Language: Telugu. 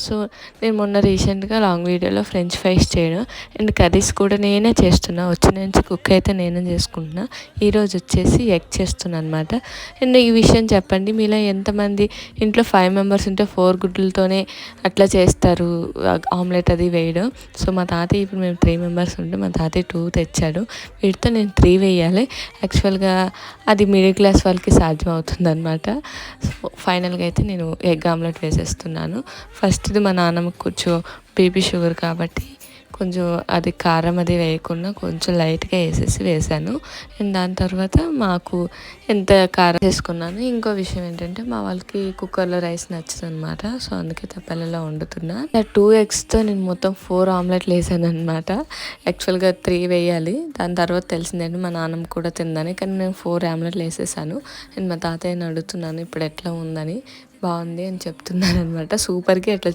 సో నేను మొన్న రీసెంట్గా లాంగ్ వీడియోలో ఫ్రెంచ్ ఫ్రైస్ చేయడం అండ్ కర్రీస్ కూడా నేనే చేస్తున్నా, వచ్చిన నుంచి కుక్ అయితే నేనే చేసుకుంటున్నా. ఈరోజు వచ్చేసి ఎగ్ చేస్తున్నా అనమాట. అండ్ ఈ విషయం చెప్పండి, మీలో ఎంతమంది ఇంట్లో 5 మెంబర్స్ ఉంటే 4 గుడ్లతోనే అట్లా చేస్తారు ఆమ్లెట్ అది వేయడం. సో మా తాతయ్య ఇప్పుడు మేము 3 మెంబర్స్ ఉంటే మా తాతయ్య 2 తెచ్చాడు, వీటితో నేను 3 వేయాలి. యాక్చువల్గా అది మిడిల్ క్లాస్ వాళ్ళకి సాధ్యం అవుతుంది అనమాట. సో ఫైనల్గా అయితే నేను ఎగ్ ఆమ్లెట్ వేసేస్తున్నాను. ఫస్ట్ది మా నాన్నమ్మకి కొంచెం బీపీ షుగర్ కాబట్టి కొంచెం అది కారం అది వేయకుండా కొంచెం లైట్గా వేసాను. అండ్ దాని తర్వాత మాకు ఎంత కారం చేసుకున్నాను. ఇంకో విషయం ఏంటంటే మా వాళ్ళకి కుక్కర్లో రైస్ నచ్చదు అనమాట. సో అందుకే తప్పలలో వండుతున్నా. 2 ఎగ్స్తో నేను మొత్తం 4 ఆమ్లెట్లు వేసాను అనమాట. యాక్చువల్గా 3 వేయాలి, దాని తర్వాత తెలిసిందండి మా నాన్నమ్మ కూడా తిందని, కానీ నేను 4 ఆమ్లెట్లు వేసేసాను. అండ్ మా తాతయ్యని అడుగుతున్నాను ఇప్పుడు ఎట్లా ఉందని. బాగుంది అని చెప్తున్నాను అనమాట. సూపర్కి అట్లా